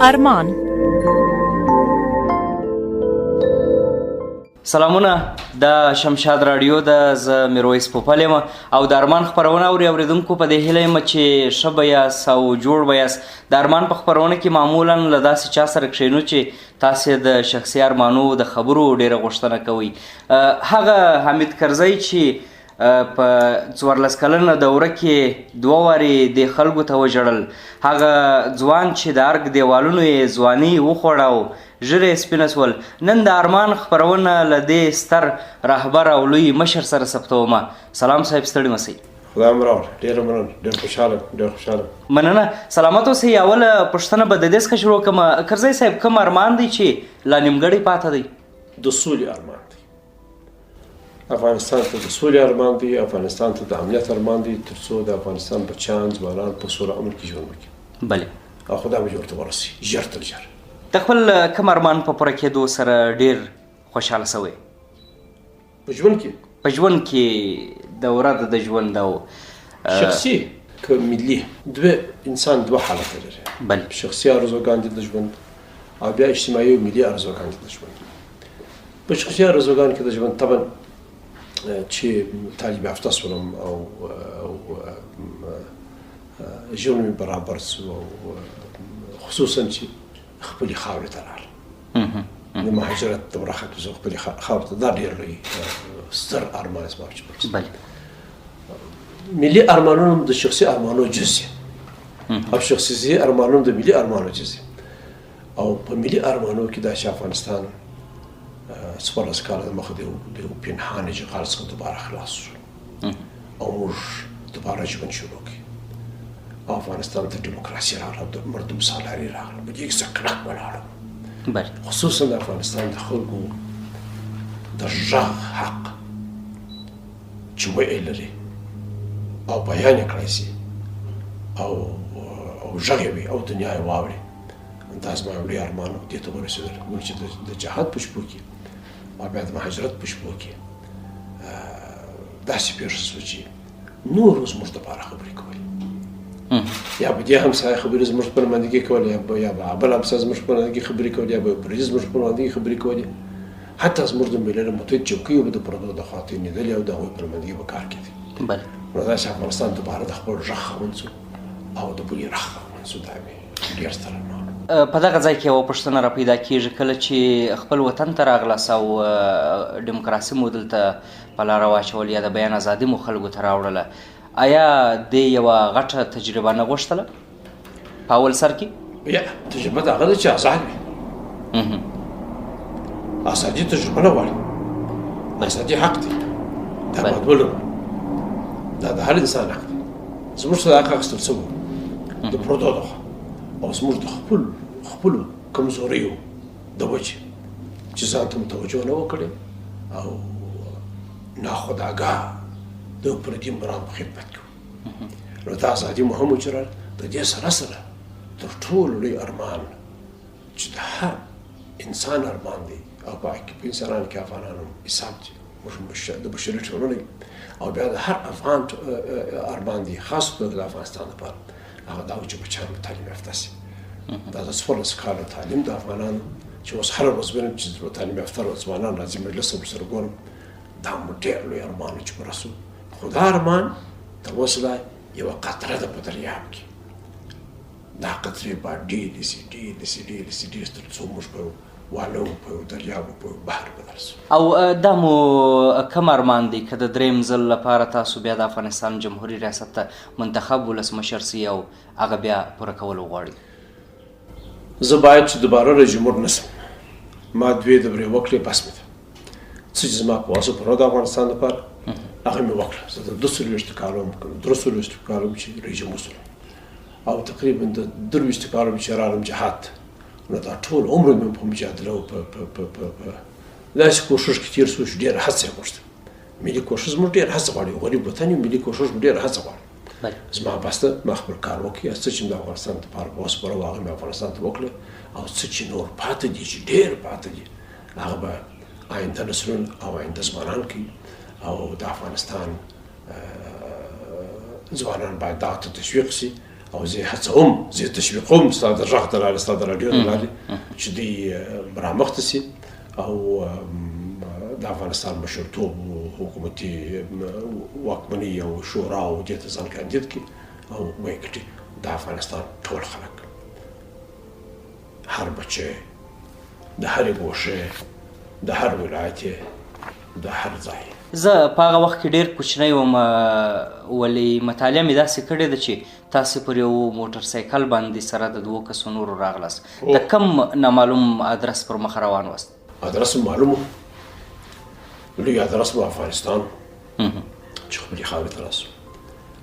ارمان. سلامونه، د شمشاد رادیو د ز میرویس پوپل یم او د ارمان خپرونه اوري اوریدونکو په دې هیله یم چې ښه به یاست او جوړ به یاست. د ارمان په خپرونه کې معمولا له داسې چا سره کښېنو چې تاسې د شخصي ارمانو د خبرو ډیره غوښتنه کوئ. هغه حمید کرزی چې په 14 کلنه دوره کې 2 وارې د خلکو ته وژړل، هغه ځوان چې د ارګ دیوالونو یې ځواني وخوړه او ژر یې سپینه سول، نن د ارمان خپرونه له دې ستر رهبر او لوی مشر سره ثبتومه. سلام صاحب، ستړي مسئ. خدای مو راوړ، ډېره مننه، ډېر خوشحاله. مننه. سلامت اوسئ. اوله پوښتنه به د دې څخه شروع کړم، کرزی صاحب کوم ارمان دی چې لا نیمګړی پاته دی؟ د سولې ارمان دی. افغانستان ته د سولې ارمان دی، افغانستان ته د امنیت ارمان دی، تر څو د افغانستان بچیان ځوانان په سوله امن کې ژوند وکړي. بلې. او خدای به ورته ورسي ژر تر ژره. د خپل کوم ارمان په پوره کېدو سره ډېر خوشحاله سوی په ژوند کې؟ په ژوند کې د ورځ د ژوند او شخصي که ملي، انسان 2 حالته لري. بلې. شخصي ارزوګان دي د ژوند او بیا اجتماعي او ملي ارزوګان دي د ژوند. په شخصي ارزوګان کې د ژوند طبعا چې تعلیم یافته شولم او ژوند مې برابر شو، خصوصا چې خپلې خاورې ته راغلم، د مهاجرت دوره ختم شوه، خپلې خاورې ته. دا ډېر لوی ستر ارمان زما چې ورسېد. بلې. ملي ارمانونه د شخصي ارمانو جز دي او شخصي ارمانونه د ملي ارمانو جز دي. او په ملي ارمانو کې دا چې افغانستان 14 کاله دمخه د یو پنهاني جغال څخه دوباره خلاص شو او موږ دوباره ژوند شروع کړو او افغانستان ته ډیموکراسي راغله، د مردم سالاري راغله، په دې کې څه کلک ولاړو. بلې. خصوصا د افغانستان د خلکو د غږ حق چې ویی لري او بیان یې کړی سي او غږ یې وي او دنیا یې واوري. دا زما یو لوی ارمان و، دې ته ورسېدل. موږ چې د جهاد په شپو کې او بیا د مهاجرت په شپو کې داسې پېښه شوه چې نورو زموږ دپاره خبرې کولې، یا به دې همسایه خبرې زموږ په نمایندګي کولې، یا به بل همسایه زموږ په نمایندګي خبرې کولې، یا به پردي زموږ په نمایندګي خبرې کولې. حتی زموږ د ملل متحد چوکۍ به د پردو د خوا تېرېدلې او د هغوی په نمایندګي به کار کېدی. بلې. نو داسې افغانستان دوباره د خپل غږ خاوند شو او د بلې غږ خاوند شو. دا مې ډېر ستر ارمان. په دغه ځای کې یوه پوښتنه را پیدا کېږي، کله چې خپل وطن ته راغلاست او ډیموکراسي مو دلته په لاره واچول یا د بیان ازادي مو خلکو ته راوړله، آیا دې یوه غټه تجربه نه غوښتله په اول سر کې؟ یا تجربه د هغه ده چې ازاد وي. ازادي تجربه نه غواړي، ازادي حق دی، دا باید ولرو، دا د هر انسان حق دی. زموږ څخه دا حق اخیستل شوی د پردو لخوا او زموږ د خپلو کمزوریو د وجې چې ځان ته متوجه نه وکړې او ناخودآګاه د پردي مرام په خدمت کې. نو دا ازادي مو هم وچرل. د دې سره سره تر ټولو لوی ارمان چې د هر انسان ارمان دی او په انسانانو کې افغانانو حساب دی، موږ د بشري ټولنې او بیا د هر افغان ارمان دی، خاص توګه د افغانستان لپاره، هغه دا و چې بچیان مو تعلیم یافته شي. دا د 14 کاله تعلیم د افغانانو چې اوس هره ورځ وینم چې تعلیم یافته ځوانان راځي مجلس هم ورسره ګورم، دا مو ډېر لوی ارمان و چې پوره شو. خو دا ارمان تر اوسه لا یوه قطره ده په دریاب کې. دا قطرې به ډېرې سي ډېرې تر څو موږ په والو په دریابو په بحر بدل شو. او دا مو کوم ارمان دی که د درېیم ځل لپاره تاسو بیا د افغانستان جمهوري ریاست ته منتخب ولسمشر سئ او هغه بیا پوره کول وغواړئ؟ زه باید چې دوباره رئیس جمهور نه شم. ما 2 دورې وکړې، بس مې ده. څه چې زما په واسه پوره د افغانستان لپاره هغه مې وکړه. زه د 23 کالو 23 کالو چې رئیس جمهور شوم او تقریبا د 23 کالو چې راغلم جهاد، نو دا ټول عمر مې په مجادله او په داسې کوښښ کې تېر شو چې ډېره هڅه یې غوښته. ملي کوښښ زموږ ډېر هڅه غواړي، غریب وطن یو، ملي کوښښ ډېر هڅه غواړي. زما بس ده ما خپل کار وکړي، څه چې د افغانستان لپاره په اوس پوره هغه مې افغانستان ته وکړه او څه چې نور پاتې دي چې ډېر پاتې دي هغه به آینده نسلونه او آینده ځوانان کوي او د افغانستان ځوانان باید دا ته تشویق شي او زه هڅوم زه تشویقوم ستا د غږ د لارې ستا د راډیو د لارې چې دوی رامخته سي او د افغانستان مشرتوب حکومتي واکمني او شورا او دې ته ځان کاندید کړي او وایي کړي د افغانستان ټول خلک هر بچی د هرې ګوښې د هر ولایت د هر ځای. زه په هغه وخت کې ډېر کوچنی وم ولې مطالعه مې داسې کړې ده چې تاسې پر یو موټر سایکل باندې سره د 2 کسو نورو راغلاست. د کم نامعلوم ادرس پر مخ روان واست؟ ادرس معلوم و، لوی ادرس مو افغانستان چې خپلې خاورې ته راسو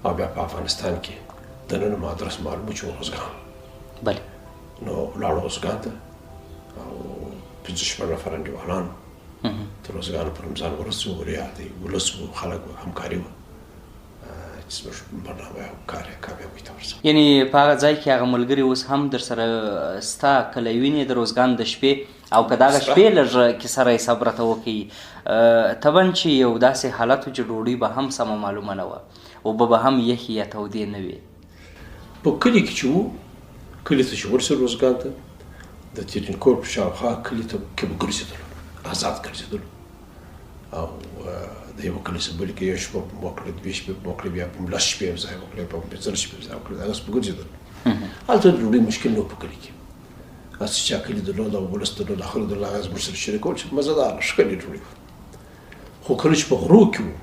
او بیا په افغانستان کې دننه مو ادرس معلوم و چې ارزګان. بلې. نو ولاړو ارزګان ته او 15 نفر انډیوالان تر ارزګان پر ځان ورسو وریا دی ولس و خلک و همکاري وه چې زموږ برنامه او کار یې کامیابۍ ته ورسوه. یعنې په هغه ځای کې هغه ملګري اوس هم در سره ستا کله وینې د روزګان د شپې او که د هغه شپې لږ کیسه راحساب راته وکړي طبعا چې یو داسې حالت و چې ډوډۍ به هم سمه معلومه نه وه اوبه به هم یخې یا تودې نه وې. په کلي کې چې وو کلي ته چې ورسېدو روزګان ته د ترینکوټ په شاوخوا کلي ته کې به ګرځېدلو آزاد ګرځېدلو او د یوه کلي څخه بلې کې یو شپه په مو کړه 2 شپې په مو کړه بیا په 10 شپې په ځای وکړې په 15 شپې په ځای وکړې دغسې په ګرځېدلو. هلته د ډوډۍ مشکل نه و په کلي کې هسې چا کلي درلود او ولس درلود خلک درلود هغه زموږ سره شریکول چې مزهداره ښکلې ډوډۍ وه. خو کله چې په غرو کې وو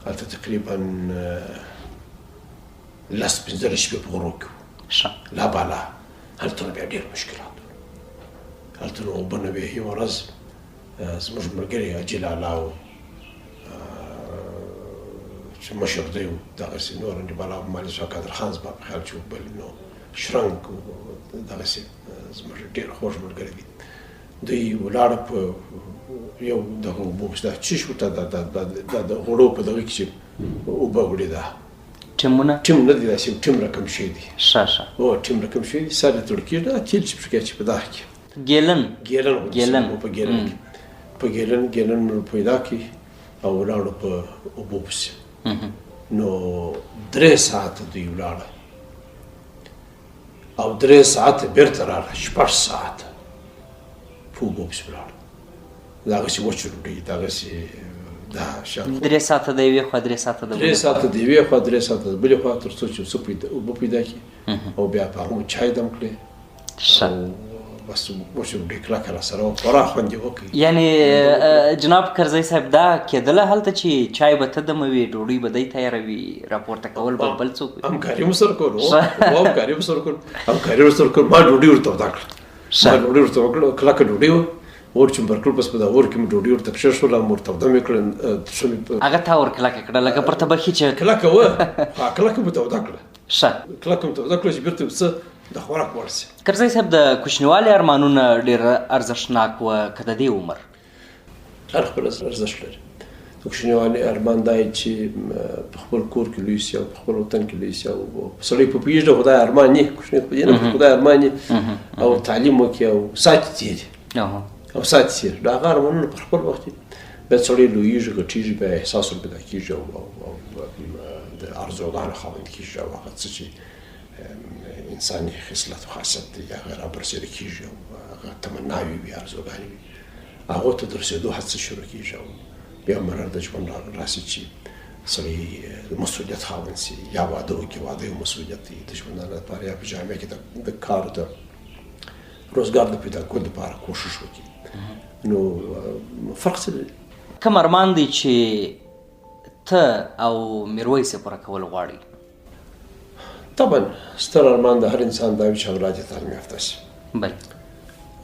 هلته تقریبا 10-15 شپې په غرو کې وو لا بالا هلته نو بیا ډېر مشکلات وو. هلته نو اوبه نه وې. یوه ورځ زموږ ملګری حاجي لالا و چې مشر دی و دغسې نور انډیوالا مالي شاه قادر خان زما په خیال چې بل نو شرنګ دغسې زموږ ډېر خوږ ملګری دی. دوی ولاړه په یو دغه اوبو پسې دا چیش ورته د غوړو په دغه کې چې اوبه وړې ده ټیمونه ټیم نه دی داسې ټیم رقم شوی دی ښه او ټیم رقم شوی دی سر یې توړ کېږي دا تیل چې پکې اچي په دغه کې ګیلن په ګیلن کې په ګیلن مو پیدا کړي او ولاړو په اوبو پسې نو 3 ساعته دوی ولاړه او 3 ساعته بېرته راغله 6 ساعته په اوبو پسې ولاړه دغسې وچه ډوډۍ دغسې دا شان 3 ساعته د یوې خوا 3 ساعته د 3 ساعته د یوې خوا 3 ساعته د بلې خوا تر څو چې څه اوبه پیدا کړي او بیا په هغه چای دم کړې بس وچه ډوډۍ کلکه راسره وه خورا خوند یې وکړي. یعنې جناب کرزی صاحب دا کېدله هلته چې چای به ته دموي ډوډۍ به دی تیاروي راپورته کول به بل څوک وي؟ همکاري مو سره کول همکاري مو سره کول ما ډوډۍ ورته ودا کړه ما ډوډۍ ورته وکړه کلکه ډوډۍ وه اور چې مې ورکړل بس په دا اور کې مې ډوډۍ ورته کښېښوله مې ورته توده مې کړه هغه تا ور کلکه کړه لکه پر تبخي چې کلکه وه کلکه مې توده کړه ښه کلکه مې توده کړه چې بېرته څه د خوراک وړ شي. کرزی صاحب د کوچنیوالي ارمانونه ډېر ارزښتناک وه که د دې عمر؟ هر خپل ارزښت لري. د کوچنیوالي ارمان دا چې په خپل کور کې لوی سي او په خپل وطن کې لوی سي او سړی په پوهېږي د خدای ارمان یې کوچنی په دې نه په خدای ارمان یې او تعلیم وکړي او ساتي تېري او ساتي تېري د هغه ارمانونه په خپل وخت کې بیا سړی لویېږي غټېږي بیا احساس ور پیدا کېږي او د ارزوګانو خاوند کېږي او هغه څه چې انساني خصلت و خاصیت دی هغه رابرسېره کېږي او هغه تمناوې وي ارزوګانې وي هغو ته د رسېدو هڅه شروع کېږي او بیا مرر د ژوند راسي چې سړی د مسؤلیت خاوند سي یا واده وکړي واده یو مسؤلیت دی د ژوندانه لپاره یا په جامعه کې د کار د روزګار د پیدا کولو لپاره کوشش وکړي نو فرق څه لري؟ کوم ارمان دی چې ته او میرویس یې پوره کول غواړي؟ طبعا ستر ارمان د هر انسان دا وي چې اولاد یې تعلیم یافته شي بله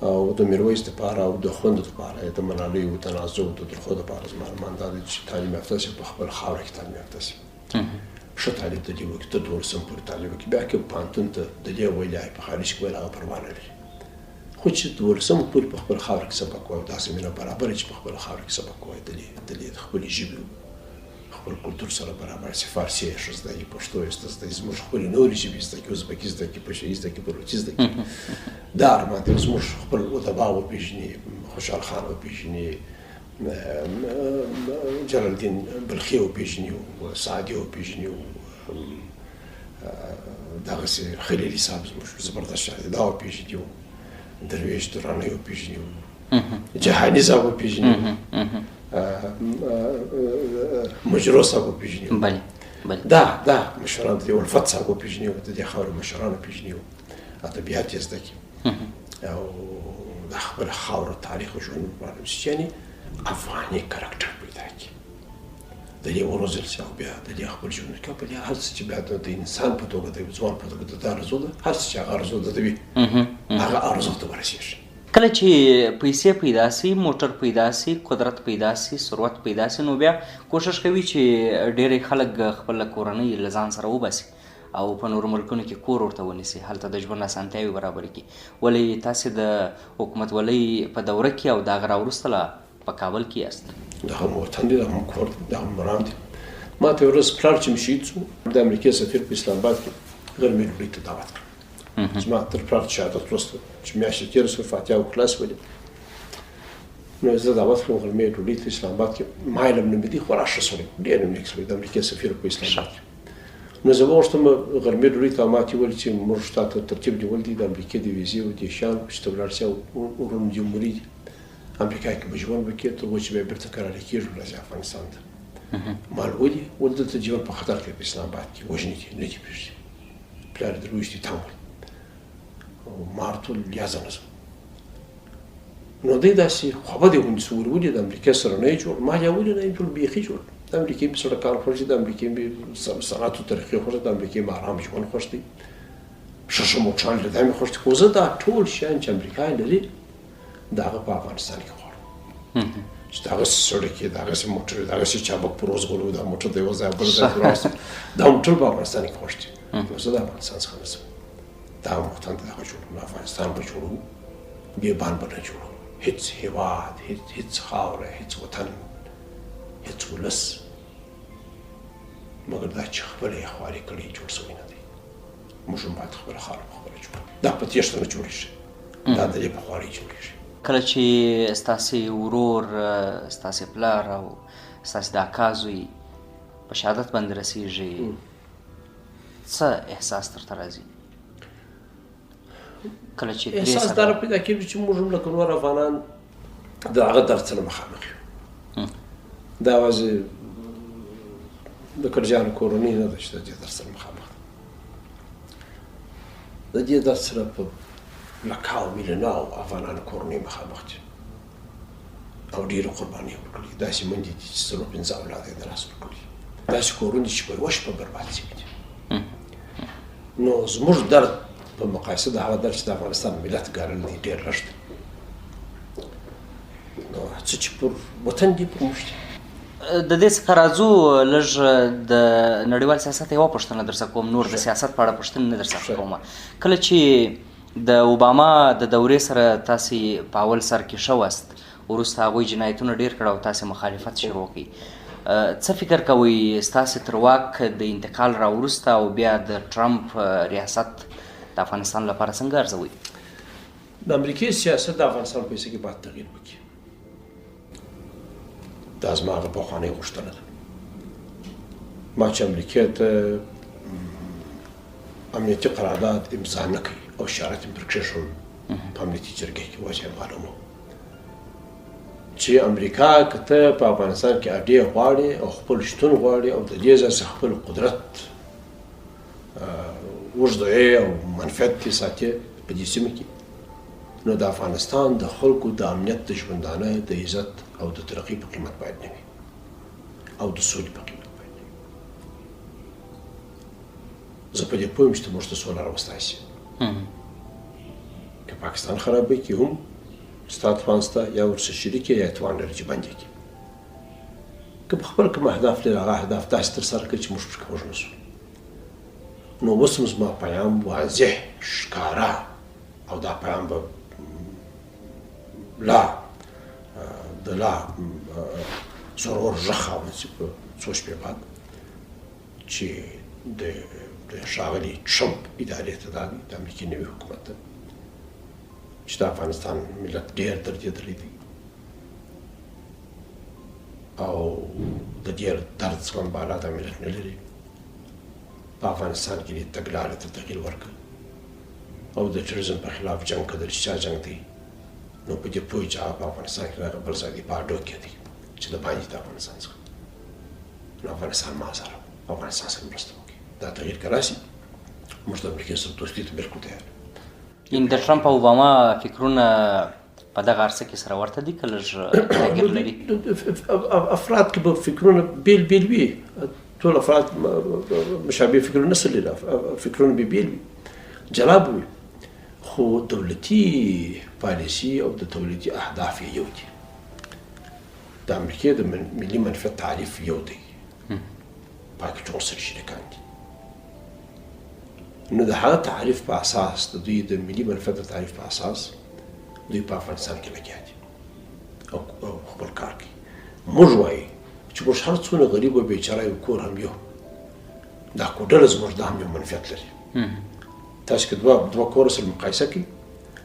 او د میرویس دپاره او د خویندو دپاره د ملالۍ او تنازع د درخو دپاره زما ارمان دا دی چې تعلیم یافته شي په خپل خاوره کې تعلیم یافته شي ښه تعلیم ته دې وکړي تر 12 پورې تعلیم وکړي بیا که پوهنتون ته د دې ویلی په خارج کې ویل هغه پروا نه لري خو چې 12 پورې په خپل خاوره کې سبق وایي داسې مینه برابره چې په خپل خاوره کې سبق وایي د خپلې ژبې خپل کلتور سره برابر شي فارسي یې ښه زده کړي پښتو یې ښه زده کړي زموږ خپلې نورې ژبې زده کړي ازبکي زده کړي پشه زده کړي بلوچي زده کړي دا ارمان دی زموږ خپل ادبا وپېژني خوشحال خان وپېژني جلال الدین بلخي وپېژني او سعدي وپېژني دغسې خلیلي صاحب زموږ زبردست شاعر دی، دا وپېژني وو، درویش درانی وپېژني وو، جهاني صاحب وپېژني وو، مجرو صاحب وپېژني وو. دا مشران دي، الفت صاحب وپېژني وو، د دې خاورې مشران وپېژني وو، ادبیات یې زده کړي او د خپله خاوره تاریخ او ژوند معلوم شي، یعنې افغاني کرکټر پیدا کړي، د دې وروزل شي او بیا د دې خپل ژوند کې په دې هر څه چې بیا د انسان په توګه د ځوان په توګه د ده ارزو ده، هر څه چې هغه ارزو ده وي هغه ارزو ته ورسېږي. کله چې پیسې پیدا سي، موټر پیدا سي، قدرت پیدا سي، ثروت پیدا سي، نو بیا کوشش کوي چې ډېری خلک خپله کورنۍ له ځان سره وباسي او په نورو ملکونو کې کور ورته ونیسي، هلته د ژوند اسانتیاوې برابرې کړي. ولې تاسې د حکومتولۍ په دوره کې او د هغه راوروسته لا په کابل کې یاست؟ دغه مو وطن دی، دغه مو کور دی، دغه مو مرام دی. ما ته یو ورځ پلار چې مې شهید شو، د امریکې سفیر په اسلام آباد کې غرمې ډوډۍ ته دعوت کړم. زما تر پلار شهادت وروسته چې میاشتې تېره شوه، فاتحه وخلاص ولې، نو زه دعوت کړم غرمې ډوډۍ ته اسلام آباد کې. ما علم نه مې دی، خورا ښه سړی، ډېر مې نیک سړی، د امریکې سفیر په اسلام آباد کې. نو زه وغوښتم غرمې ډوډۍ ته ما ته وویل چې موږ تا ته ترتیب نیول دي د امریکې د ویزې او د شیانو چې ته ولاړ شې او روم جمهوري دي، امریکا کې به ژوند وکړې تر هغو چې بیا بېرته کراري کېږو راځي افغانستان ته. ما ولې ولې دلته ژوند په خطر کې په اسلام آباد کې وژني دي، نه دي پرېږدي، پلار یې درویش دي تم ویل او ما ورته وویل یا زه نه ځم. نو دی داسې خوابه دی ونیسو، ولې د امریکا سره نه یې جوړ، ما یا ولې نه یې جوړ، بیخي جوړ. د امریکې مې سړکان خوښ دي، د امریکې مې صنعت او ترقي خوښ ده، د امریکې مې ارام ژوند خوښ دی، ښه ښه موټران له دا مې خوښ دي، خو زه دا ټول شیان چې امریکا یې لري د هغه په افغانستان کې غواړم چې دغسې سړک یې، دغسې موټر یې، دغسې چابک پر روزغلو، دا موټر د یوه ځایه بل ځای ته راوستل، دا موټر په افغانستان کې خوښ دي، خو زه د افغانستان څخه نه ځم. دا وطن ته دغه جوړوو، افغانستان به جوړوو، بېبان به نه جوړوو، هېڅ هېواد، هېڅ خاوره، هېڅ وطن، هېڅ ولس مګر دا چې خپله یې خواري کړې جوړ شوی نه دی. موږ هم باید خپله خاوره په خپله جوړه کړو، دا په تېښته نه جوړېږي، دا د دې په خوارۍ جوړېږي. کله چې ستاسې ورور، ستاسې پلار او ستاسې د اکا زوی په شهادت باندې رسېږي، څه احساس درته راځي؟ کله چې احساس دا پیدا کېږي چې موږ هم لکه نور افغانان د هغه درد سره مخامخ یو. دا یوازې د کرجیانو کورنۍ نه ده چې د دې درد سره مخامخ ده، د دې درد سره په لکاو میلیوناو افغانانو کورنۍ مخامخ دي او ډېرې قربانۍ ورکړي. داسې میندې دي چې 4-5 اولاد یې د لاس ورکړي، داسې کورونه چې په یوه شپه برباد شوي دي. نو زموږ درد په مقایسه د هغه درد چې د افغانستان ملت ګالل دی ډېر لږ دی. نو څه چې پر وطن دي پر موږ دي. د دې څخه راځو لږ د نړیوال سیاست یوه پوښتنه درڅخه کوم، نور د سیاست په اړه پوښتنې نه درڅخه کومه. کله چې د اوباما د دورې سره تاسې په اول سر کې ښه واست، وروسته هغوی جنایتونه ډېر کړه او تاسې مخالفت شروع کړئ، څه فکر کوئ ستاسې تر واک د انتقال راوروسته او بیا د ټرمپ ریاست د افغانستان لپاره څنګه ارزوئ؟ د امریکې سیاست د افغانستان په حیث کې باید تغییر وکړي. دا زما هغه پخوانۍ غوښتنه ده. ما چې امریکې ته امنیتي قرارداد امضا نه کوي او شرایط یې پرې کېښول په امنیتي جرګې کې، وجه یې معلومه وه چې امریکا که ته په افغانستان کې اډې غواړې او خپل شتون غواړې او د دې ځای څخه خپل قدرت اوږدوې او منفعت یې ساتې په دې سیمه کې، نو د افغانستان د خلکو د امنیت، د ژوندانه، د عزت او د ترقۍ په قیمت باید نه وي او د سولې په قیمت باید نه وي. زه په دې پوه یم چې ته موږ ته سوله راوستی شي. که پاکستان خرابوي کې هم ستا توان شته، یا ورسره شریک یا توان لري چې بند یې کړي. که په خپل کوم اهداف لري، هغه اهداف داسې ترسره کړي چې موږ پرې موږ نه شو. نو اوس هم زما پیام واضح، ښکاره، او دا پیام به د لا زورور غږ خاوند په څو شپې بعد چې د ښاغلي ټرمپ ادارې ته دا د امریکې نوي حکومت ته چې د افغانستان ملت ډېر دردېدلی دی او د دې درد څخه بالا دا ملت نه لري. په افغانستان کې د تګلارې ته تغییر ورکړ او د ټیرریزم په خلاف جنګ کړل چې چا جنګ دی نو په دې پوه چې هغه په افغانستان کې راغی بل ځای دی په اډو کې دی چې د باندې د افغانستان څخه نو افغانستان ما سره افغانستان سره مرسته وکړي دا تغییر که راشي موږ د امریکې سره دوستي ته بلکل تیار یعنې د ټرمپ او اوباما فکرونه په دغه عرصه کې سره ورته دي که لږ تغییر لري افراد کې به فکرونه بیل بیل وي ټول افراد مشابه فکرونه نه سره لري فکرونه به بیل وي جلا به وي خو دولتي پالیسي او د دولتي اهداف یې یو دي د امریکې د ملي منفعت تعریف یو دی پاکې ټول سره شریکان دي نو د هغه تعریف په اساس د دوی د ملي منفعت د تعریف په اساس دوی په افغانستان کې لګیا دي او خپل کار کوي موږ وایو چې موږ هر څونه غریب او بیچاره یو کور هم یو دا کوډله زموږ د هم یو منفعت لري تاسو که دوه کور سره مقایسه کړئ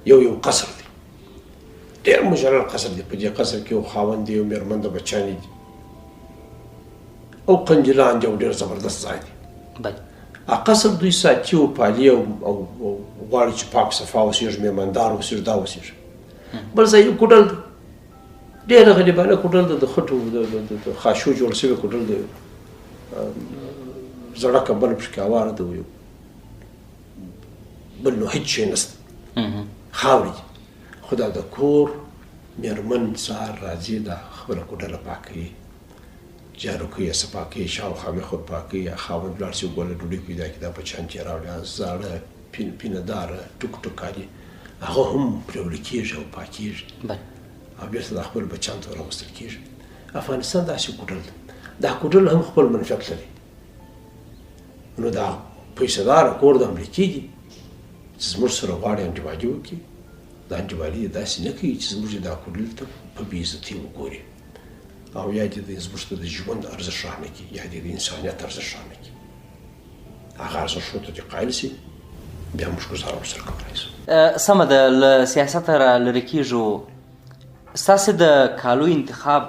یو قصر دی ډېر مجلل قصر دی په دې قصر کې یو خاوند دی یو مېرمن د بچیانې دي او قنجلان دي او ډېر زبردست ځای دی قصر دوی ساتي او پالي او غواړي چې پاک صفا اوسېږي مېمندار اوسېږي دا اوسېږي بل ځای یو کوډل دی ډېره غریبانه کوډل ده د خټو د خاشو جوړ شوی کوډل دی زړه کمبله پکې هواره ده یو بل نو هیڅ شی نشته خاورې دي خو دا د کور مېرمن سهار راځي دا خپله کوډله پاکوي جارو کوي صفا کوي شاوخوا مې خود پاکوي یا خاوند لاړ شي ګوله ډوډۍ پیدا کړي دا بچیان چې راوړي زاړه پینه داره ټوک ټوکاري هغه هم پرېوړل کېږي او پاکېږي او بېرته د خپل بچیانو ته راوستل کېږي افغانستان داسې کوډل ده دا کوډل هم خپل منفعت لري نو دا پیسهداره کور د امریکې دي چې زموږ سره غواړي انډیوالي وکړي دا انډیوالي یې داسې نه کوي چې زموږ دا کوډل ته په بې عزتۍ وګوري او یا دې زموږ ته د ژوند ارزښت رانه کړي یا دې د انسانیت ارزښت رانه کړي هغه ارزښتونو ته دې قایل شي بیا موږ ګزاره ورسره کولی شو سمه ده له سیاسته را لرې کېږو ستاسې د کالو انتخاب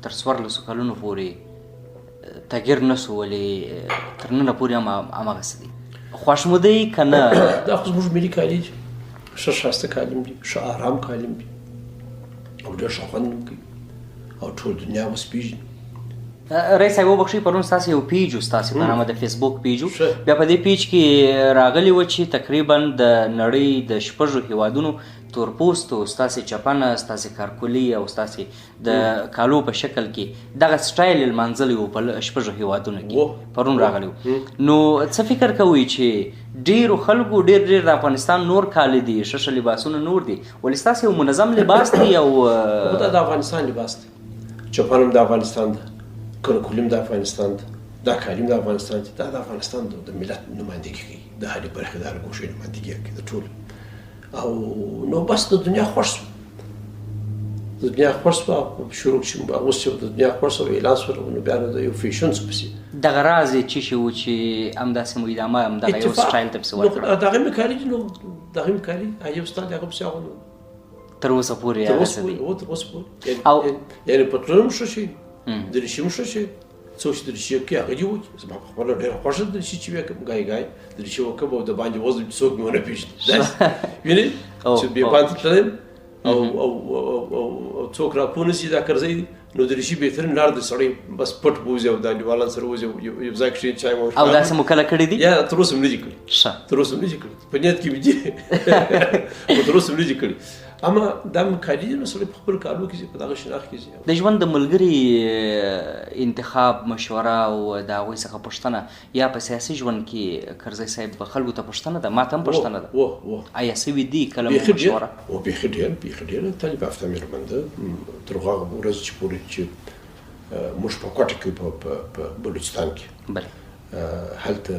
تر 14 کلونو پورې تغییر نه سو ولې تر ننه پورې هم هماغسې دي خوښ مو دی که نه دا خو زموږ ملي کالي دي ښه ښایسته کالي دي ښه ارام کالي دي او ډېر ښه خوند هم کوي او ټول دنیا اوس پېژني رئیس صاحب وبخښئ پرون ستاسې یو پیج و ستاسې په نامه د فیسبوک پیج و بیا په دې پیج کې راغلي وه چې تقریبا د نړۍ د 6 هیوادونو تورپوستو ستاسې چپنه ستاسې کارکولي او ستاسې د کالو په شکل کې دغه سټایل یې لمانځلی و په 6 هیوادونو کې پرون راغلی و نو څه فکر کوئ چې ډېرو خلکو ډېر د افغانستان نور کالي دي ښه لباسونه نور دي ولې ستاسې یو منظم لباس دی او دا د افغانستان لباس دی چپن هم د افغانستان ده کارکولي هم د افغانستان ده دا کالي هم د افغانستان دي دا د افغانستان د ملت نمایندګي کوي د هرې برخې د هرې ګوشې نمایندګي کوي د ټولو او نو بس د دنیا خوښ شو د دنیا خوښ شوه شروع چې اوس چې د دنیا خوښ شوه اعلان شوه نو بیا نو د یو فیشن شو پسې دغه راز یې څه شی و چې همداسې مو ادامه همدغه یو سټایل ته پسې ورکړه دغه مې کالي دي نو دغه مې کالي یو سټایل هغه پسې هغه تر اوسه پورې تر اوسه پورې یعنې پتلون هم ښه شي دریشي هم ښه شي څوک چې دریشي کوي هغه دې وکړي زما خپله ډېره خوښه ده دریشي چې وکړم ګای دریشي وکړم او د باندې وزن چې څوک مې ونه پېژني وینې چې بې پانته تللی او څوک راپونه سي دا کرزی نو دریشي بهترین لار د سړی بس پټ بوځي او د انډیوالانو سره وځي یو ځای کښې چای مو او داسې مو کله کړي دي یا تر اوسه مې نه دي کړي تر اوسه مې نه دي کړي په نیت کې مې دي خو تر اوسه مې نه دي کړي اما دا مې کالي دي نو سړی په خپل کالو کې په دغه شناخت کې د ژوند د ملګري انتخاب مشوره او د هغوی څخه پوښتنه یا په سیاسي ژوند کې کرزی صاحب خلکو ته پوښتنه ده ما ته هم پوښتنه ده آیا سوي دي کله مو مشوره بیخي ډېره طالب یافته مېرمن ده تر هغه ورځې چې پورې چې موږ په کوټه کې په بلوچستان کې هلته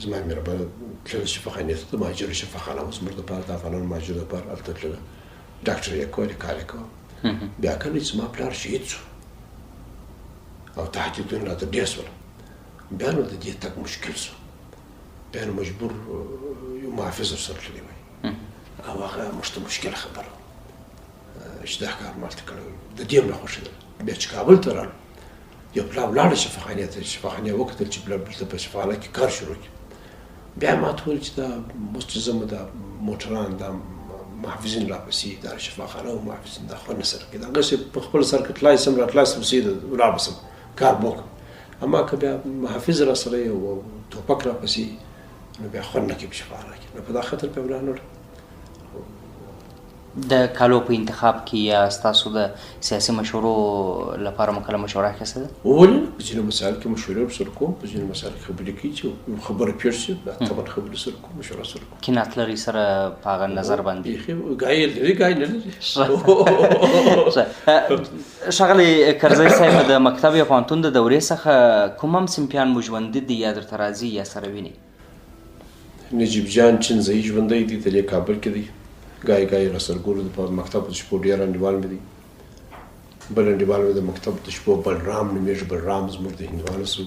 زما مېرمن تلله شفاخانې ته د مهاجرو شفاخانه اوس زموږ دپاره د افغانانو مهاجرو دپاره هلته تلله ډاکټر یې کولې کار یې کوه بیا کله چې زما پلار شهید شو او تهدیدونه راته ډېر شول بیا نو د دې تګ مشکل شو بیا نو مجبور یو محافظ ورسره تللی وی او هغه موږ ته مشکل خبره چې دا کار مالته کړی د دې هم نه خوښېدل بیا چې کابل ته رالو یو پلار ولاړ شفاخانې ته شفاخانې وکتل چې پلار دلته په شفاخانه کې کار شروع کړي بیا ما ته وویل چې دا مستلزمه ده موټران دا محافظین راپسې دا شفاخانه او محافظین دا خو نه سره کې دا هغسې په خپل سر کې تلای سم راتلای سم سیده ولاړ به سم کار به وکړم اما که بیا محافظ را سره او ټوپک راپسې نو بیا خوند نه کوي په شفاخانه کې نو په دا خاطر بیا ولاړ د کالو په انتخاب کې یا ستاسو د سیاسي مشورو لپاره مو کله مشوره اخیستې ده؟ ولې په ځینو مسایل کې مشورې ورسره کوم په ځینو مسایل کې خبرې کوي چې خبره پېښ شي طبعا خبرې سره کوم مشوره سره کوم کینات لري سره په هغه نظر باندې بیخي ګایل لري ګای نه لري ښاغلی کرزی صاحب د مکتب یا پوهنتون د دورې څخه کوم هم صنفیان مو ژوندي دي یا درته راځي یا سره وینئ؟ نجیب جان چنزی ژوندی دی د کابل کې دی ګای ګای راسره ګورو د مکتب د شپو ډېر انډیوال مې دی بل انډیوال مې د مکتب د شپو بلرام نومېږي بلرام زموږ د هندوانو سره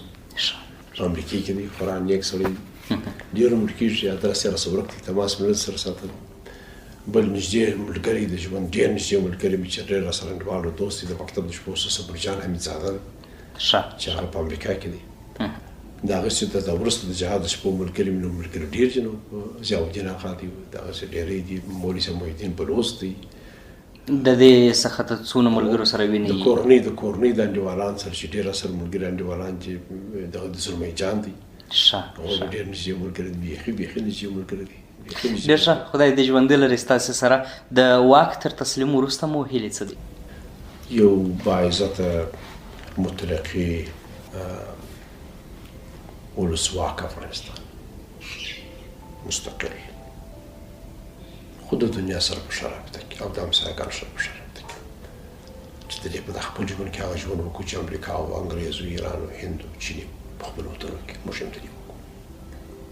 په امریکې کې دی خورا نیک سړی دی ډېر عمر کېږي ادرس یې راسره ورک دی تماس مې سره ساتلی بل نږدې ملګری د ژوند ډېر نږدې ملګری مې چې ډېر راسره انډیوال و دوست دی د مکتب د شپو صبرجان حمیدزاده دی چې هغه په امریکا کې دی د هغه چې د وروسته د جهاد د شپو ملګري مې نو ملګري ډېر دي نو ضیاءالدین اغا دی د هغه چې ډېری دي مولوي صاحب محی الدین بلوڅ دی د دې څخه ته څونه ملګرو سره وینئ؟ د کورنۍ د انډیوالان سره چې ډېر سره ملګري انډیوالان چې دغه د زلمی جان دی هغه ډېر نږدې ملګري دي بیخي نږدې ملګري دي ډېر ښه خدای دې ژوندي لري ستاسې سره د واک تر تسلیم وروسته مو هیلې څه دي؟ یو باعزته مطلقې ولسواک افغانستان مستقل خود د دنیا سره په ښه رابطه کې او د همسایګانو سره په ښه رابطه کې چې د دې په خپل ژوند کې هغه ژوند وکړو چې امریکا او انګریز او ایران او هند او چین په خپل وطنو کې موږ هم ته دې وکړو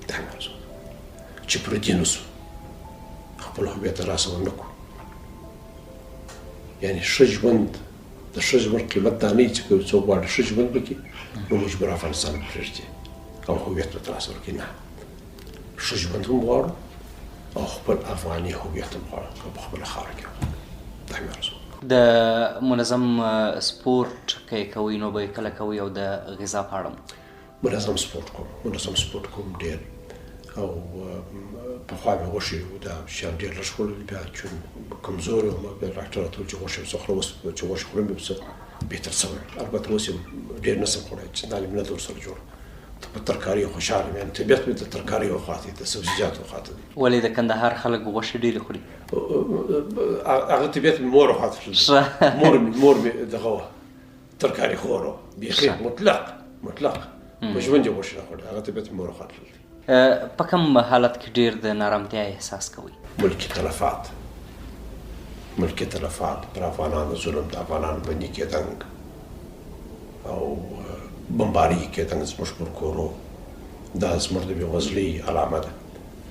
دا مې ارزو چې پردي نه سو خپل هویت راسه ونه کړو یعنې ښه ژوند د ښه ژوند قیمت دا نه وي چې که څوک غواړي ښه ژوند وکړي نو مجبور افغانستان پرېږدي او هویت به ترلاسه وکړي نه ښه ژوند هم غواړو او خپل افغاني هویت هم غواړو او په خپله خاوره کې دا مې ارزو د منظم سپورټ که یې کوئ نو به یې کله کوئ او د غذا په اړه منظم سپورټ کوم ډېر او پخوا مې غوښې دا شیان ډېر لږ خوړل بیا چون کمزور وم بیا ډاکټر راته وویل چې غوښې څه خورم اوس چې غوښې خورم بیا څه بهتر شوی البته اوس یې ډېر نه شم خوړی چې دا مینه ورسره جوړ ته په ترکاري خوشحال یم یعنې طبیعت مې د ترکاري خواته دی د سبزیجاتو خواته دی ولې د کندهار خلک غوښې ډېرې خوري؟ هغه طبیعت مې مور خواته مور مې دغه وه ترکاري خور وه بیخي مطلق په ژوند یې غوښې نه خوړې هغه طبیعت مې مور خواته دی په کوم حالت کې ډېر د نارامتیا احساس کوئ؟ ملکي تلفات پر افغانانو ظلم د افغانانو بندي کېدنګ او بمباري کېدنګ زموږ پر کورو دا زموږ د بېوزلۍ علامه ده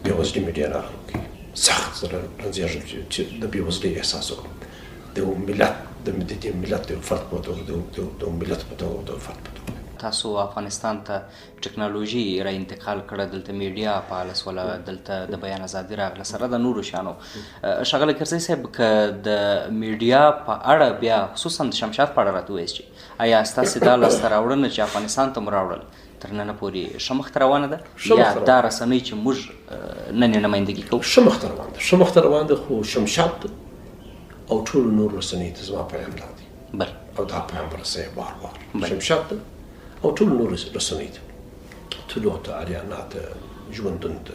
بېوزلي مې ډېره کوي سخت زه رنځېږم چې د بېوزلۍ احساس وکړم د ملت د دې ملت د فرد په توګه د ملت په توګه د فرد په توګه تاسو افغانستان ته ټکنالوژي را انتقال کړه دلته میډیا فعاله سوله دلته د بیان ازادي راغله سره د نورو شیانو ښاغلی کرزی صاحب که د میډیا په اړه بیا خصوصا د شمشاد په اړه راته ووایاست چې آیا ستاسې دا لاسته راوړنه چې افغانستان ته مو راوړل تر ننه پورې ښه مخته روانه ده یا دا رسنۍ چې موږ نن یې نمایندګي کوو ښه مخته روان ده خو شمشاد او ټولو نورو رسنیو ته زما پیغام دا دی بل او دا پیغام به رسوي بار شمشاد ته او ټول نور رسنۍ ته طلوع ته اریانا ته ژوندون ته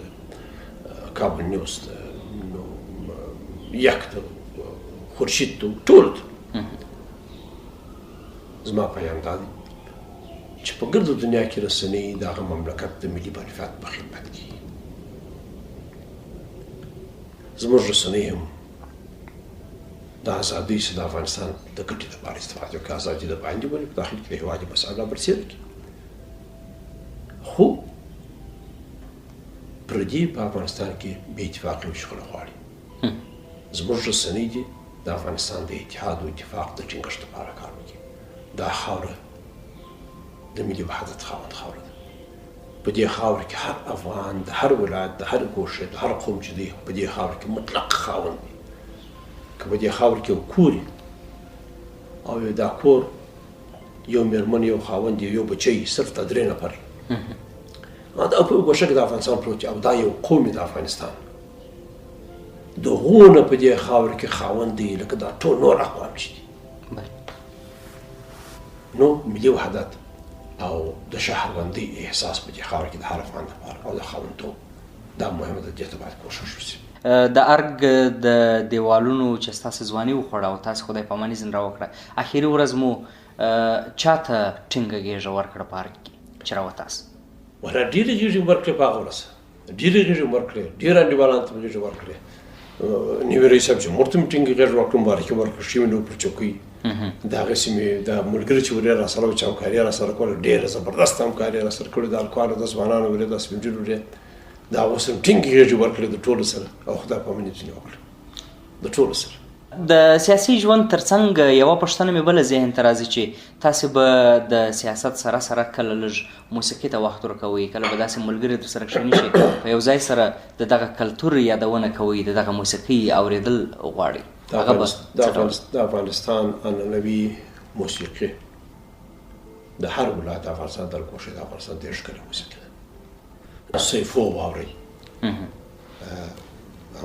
کابل نیوز ته یک ته خورشید ته ټولو ته زما پیغام دا دی چې په ګرده دنیا کې رسنۍ د هغه مملکت د ملي منفعت په خدمت کې زموږ رسنۍ هم د ازادۍ چې د افغانستان د ګټې لپاره استفاده وکړي ازادي د باندې ولې په داخل کې د هېواد مسایل برسېره کړي خو پردي په افغانستان کې بې اتفاقي او شخړه غواړي زموږ رسنۍ دي د افغانستان د اتحاد او اتفاق د ټینګښت لپاره کار وکړي دا خاوره د ملي وحدت خاوره ده په دې خاوره کې هر افغان د هر ولایت د هر ګوښې د هر قوم چې دی په دې خاوره کې مطلق خاوند دی که په دې خاوره کې یو کور او دا کور یو مېرمن یو خاوند یو بچی صرف دا 3 نفره دا په ګوشه کې د افغانستان پروت او دا یو قوم د افغانستان د غونه په دې خاور کې خاوند دی لکه دا ټول نور اقوام چې نو ملي وحدت او د شهروندي احساس په دې خاور کې د هر افغان لپاره او د خاوندتوب دا مهمه ده چې باید کوشش وشي د ارګ د دیوالونو چې ستاسو ځواني وخوړه او تاسو خدای پاماني زنده وکړه اخیری ورځ مو چاته ټینګه غېږه ورکړه په ارګ کې چې راوتاس ورا ډېرې غېږې ورکړې په هغه ورځ ډېرې غېږې ورکړې ډېر انډیوالانو ته غېږې ورکړې نیوي رئیس صاحب چې موږ ته ټینګه غېږه ورکړو مبارکي ورکړه شوې نو پر چوکۍ د هغه سیمې د ملګري چې ورې راسره وو چوکاري راسره کوله ډېره زبردست همکاري راسره کړې د الکوالو د ځوانانو ورې د سپین ږیرو ورې دا اوس هم ټینګې غېږې ورکړې د ټولو سره او خدای پاماني ځینې وکړه د ټولو سره د سیاسي ژوند ترڅنګ یوه پوښتنه مې بله ذهن ته راځي چې تاسې به د سیاست سره سره کله لږ موسیقي ته وخت ورکوئ کله به داسې ملګري درسره کښېني چې په یو ځای سره د دغه کلتور یادونه کوئ د دغه موسیقي اورېدل غواړئ د افغانستان عنعنوي موسیقي د هر ولایت افغانستان د الګوشه د افغانستان ډېر ښکلې موسیقي ده سیفو واورئ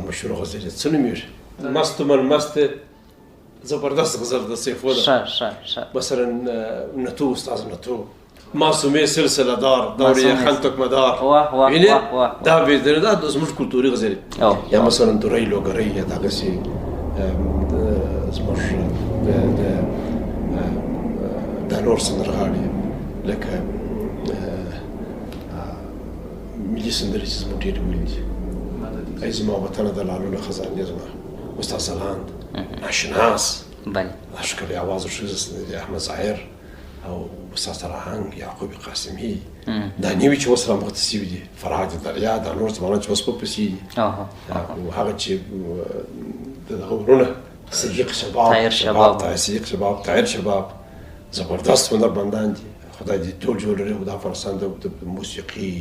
مشهور غزل یې څه نومېږي مست من مست زبردست غزل د سیفو ده مثلا نتو استاذ نتو معصومه سلسله دار دوري خلتك مدار یعنی دا به دا د زموږ کلتوري غزل یا مثلا درې لوګري یا دغه سي زموږ د نور سندرغاړي لکه ملي سندرې چې زموږ ډېرې ویلي دي ای زما وطن د لالو خزانې زما استاد سلاند ناشناس اشکال آواز ښځه احمد ظاهر او استاد سراهنګ یعقوب قاسمي دا نیوي چې اوس رامخته سوي دي فرهاد دریا دا نور ځوانان چې اوس په پسې دي او هغه چې دغه ورونه صدیق شباب طاهر شباب زبردست هنرمندان دي خدای دې ټول جوړ لري د افغانستان د موسیقي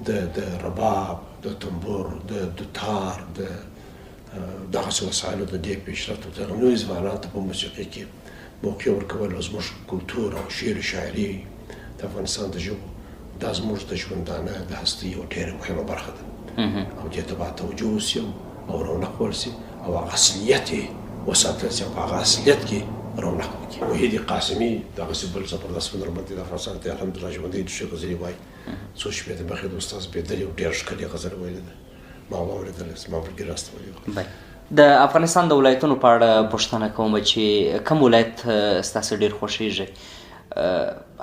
د رباب د تنبور د تار د دغسې وسایلو د دې پیشرفت او دغه نوي ځوانانو ته په موسیقي کې موقع ورکول او زموږ کلتور او شعر و شاعري د افغانستان د ژبو دا زموږ د ژوندانه د هستۍ یوه ډېره مهمه برخه ده او دې ته باید توجه وسي او رونق ورسي او هغه اصلیت یې وساتل سي او په هغه اصلیت کې رونق وکړي وحید قاسمي دغسې بل زبردست هنرمند دی د افغانستان ته الحمدلله ژوندی د ښې غزلې وایي څو شپې د مخې د استاد بېدلې او ډېره ښکلې غزل ویلې ده ما واورېدله زما ملګري استولې د افغانستان د ولایتونو په اړه پوښتنه کوم چې کوم ولایت ستاسو ډېر خوښیږي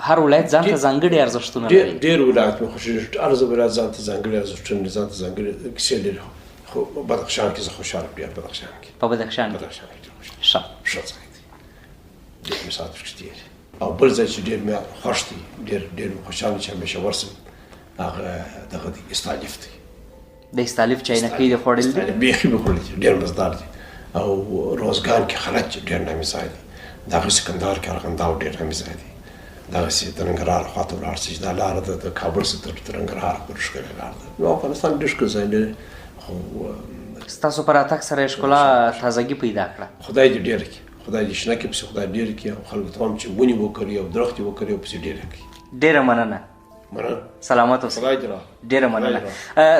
هر ولایت ځان ته ځانګړي ارزښتونه لري ډېر ولایت مې خوښیږي هر ولایت ځان ته ځانګړي ارزښتونه لري ځان ته ځانګړي کیسې لري خو بدخشان کې زه خوشحاله ډېر بدخشان کې په بدخشان کې ښه ځای دی ډېر مسافر کښتۍ او بل ځای چې ډېر مې خوښ دی ډېر خوشحاله چې همیشه ورسم هغه دغه دی استالف دی د استالف چاینکۍ دې خوړل دي بیخي مې خوړل دي ډېر مزدار دي او روزګان کې خلک چې ډېر نامي ځای دی دغه سکندر کې ارغنداو ډېر نامي ځای دی دغسې د ننګرهار خواته ولاړ شي چې دا لاره ده د کابل څخه تر ننګرهار پورې ښکلې لاره ده نو افغانستان ډېر ښکلی ځای لري خو ستاسو په راتګ سره یې ښکلا تازګي پیدا کړه خدای دې ډېره کړي خدای دې شنه کړي پسې خدای ډېره کړي او خلکو ته هم چې ونې وکري او درختې وکري او پسې ډېره کړي ډېره مننه سلامت اوسئ ډېره مننه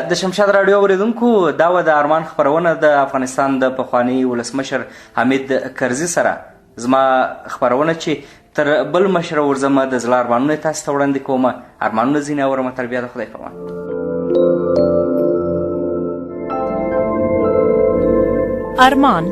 د شمشاد راډیو اورېدونکو دا وه د ارمان خپرونه د افغانستان د پخواني ولسمشر حمید کرزي سره زما خپرونه چې تر بل مشره ورځمه د زړه ارمانونه تاسو ته وړاندې کومه ارمانونه ځینې اورمه تر بیا د خدای په امان ارمان